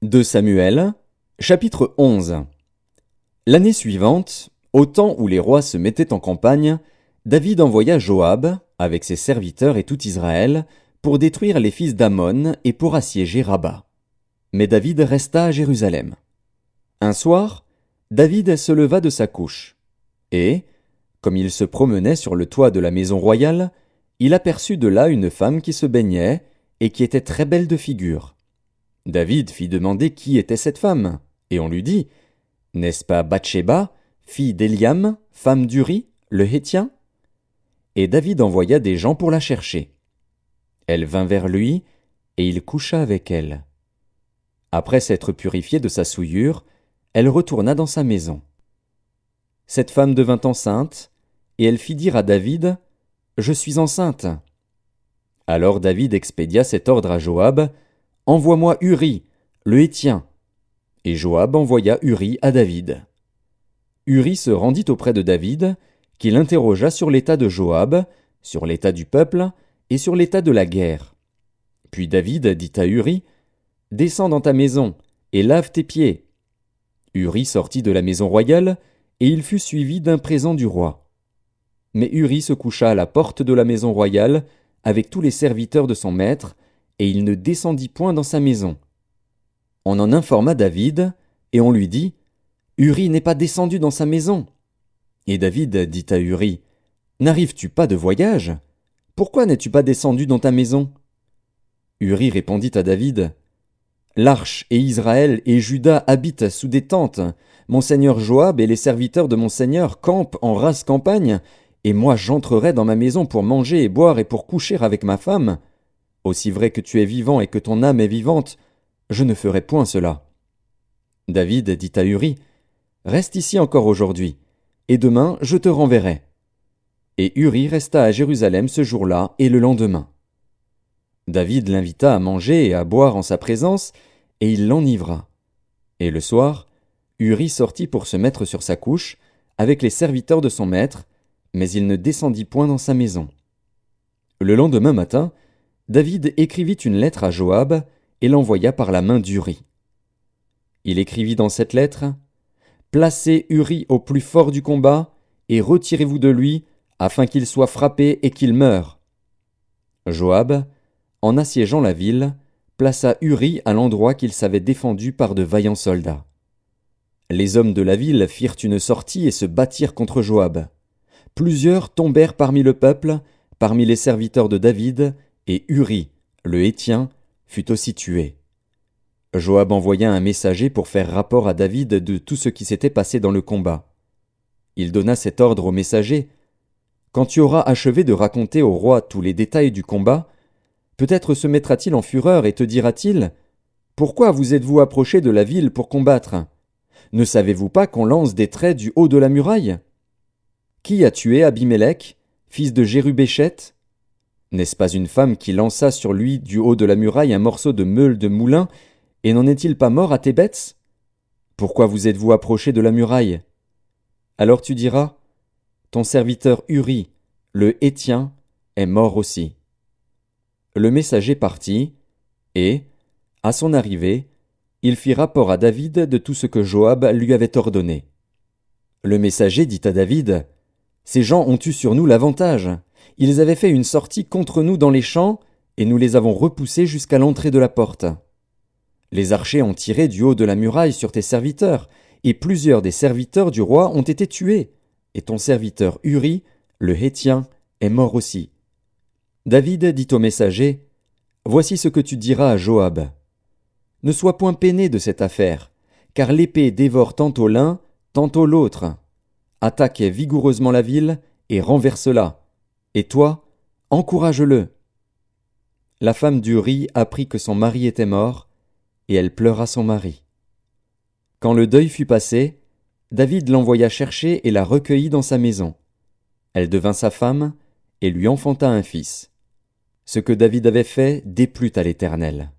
2 Samuel, chapitre 11. L'année suivante, au temps où les rois se mettaient en campagne, David envoya Joab, avec ses serviteurs et tout Israël, pour détruire les fils d'Ammon et pour assiéger Rabat. Mais David resta à Jérusalem. Un soir, David se leva de sa couche, et, comme il se promenait sur le toit de la maison royale, il aperçut de là une femme qui se baignait et qui était très belle de figure. David fit demander qui était cette femme, et on lui dit, « N'est-ce pas Bathsheba, fille d'Éliam, femme d'Uri, le Héthien ?» Et David envoya des gens pour la chercher. Elle vint vers lui, et il coucha avec elle. Après s'être purifiée de sa souillure, elle retourna dans sa maison. Cette femme devint enceinte, et elle fit dire à David, « Je suis enceinte. » Alors David expédia cet ordre à Joab, « Envoie-moi Uri, le Héthien. » Et Joab envoya Uri à David. Uri se rendit auprès de David, qui l'interrogea sur l'état de Joab, sur l'état du peuple et sur l'état de la guerre. Puis David dit à Uri, « Descends dans ta maison et lave tes pieds. » Uri sortit de la maison royale, et il fut suivi d'un présent du roi. Mais Uri se coucha à la porte de la maison royale, avec tous les serviteurs de son maître, et il ne descendit point dans sa maison. On en informa David, et on lui dit, « Uri n'est pas descendu dans sa maison. » Et David dit à Uri, « N'arrives-tu pas de voyage? Pourquoi n'es-tu pas descendu dans ta maison? » Uri répondit à David, « L'arche et Israël et Juda habitent sous des tentes. Mon seigneur Joab et les serviteurs de mon seigneur campent en rase campagne, et moi j'entrerai dans ma maison pour manger et boire et pour coucher avec ma femme. Aussi vrai que tu es vivant et que ton âme est vivante, je ne ferai point cela. » David dit à Uri, « Reste ici encore aujourd'hui, et demain je te renverrai. » Et Uri resta à Jérusalem ce jour-là et le lendemain. David l'invita à manger et à boire en sa présence, et il l'enivra. Et le soir, Uri sortit pour se mettre sur sa couche, avec les serviteurs de son maître, mais il ne descendit point dans sa maison. Le lendemain matin, David écrivit une lettre à Joab et l'envoya par la main d'Uri. Il écrivit dans cette lettre, « Placez Uri au plus fort du combat, et retirez-vous de lui, afin qu'il soit frappé et qu'il meure. » Joab, en assiégeant la ville, plaça Uri à l'endroit qu'il savait défendu par de vaillants soldats. Les hommes de la ville firent une sortie et se battirent contre Joab. Plusieurs tombèrent parmi le peuple, parmi les serviteurs de David, et Uri, le Héthien, fut aussi tué. Joab envoya un messager pour faire rapport à David de tout ce qui s'était passé dans le combat. Il donna cet ordre au messager, « Quand tu auras achevé de raconter au roi tous les détails du combat, peut-être se mettra-t-il en fureur et te dira-t-il, « Pourquoi vous êtes-vous approché de la ville pour combattre? Ne savez-vous pas qu'on lance des traits du haut de la muraille? Qui a tué Abimélec, fils de Jérubéchet? N'est-ce pas une femme qui lança sur lui du haut de la muraille un morceau de meule de moulin, et n'en est-il pas mort à Thébets? Pourquoi vous êtes-vous approché de la muraille? Alors tu diras, ton serviteur Uri, le Héthien, est mort aussi. » Le messager partit, et, à son arrivée, il fit rapport à David de tout ce que Joab lui avait ordonné. Le messager dit à David, « Ces gens ont eu sur nous l'avantage. Ils avaient fait une sortie contre nous dans les champs, et nous les avons repoussés jusqu'à l'entrée de la porte. Les archers ont tiré du haut de la muraille sur tes serviteurs, et plusieurs des serviteurs du roi ont été tués, et ton serviteur Uri, le Héthien, est mort aussi. » David dit au messager, « Voici ce que tu diras à Joab. Ne sois point peiné de cette affaire, car l'épée dévore tantôt l'un, tantôt l'autre. Attaque vigoureusement la ville et renverse-la. Et toi, encourage-le. » La femme d'Uri apprit que son mari était mort, et elle pleura son mari. Quand le deuil fut passé, David l'envoya chercher et la recueillit dans sa maison. Elle devint sa femme, et lui enfanta un fils. Ce que David avait fait déplut à l'Éternel.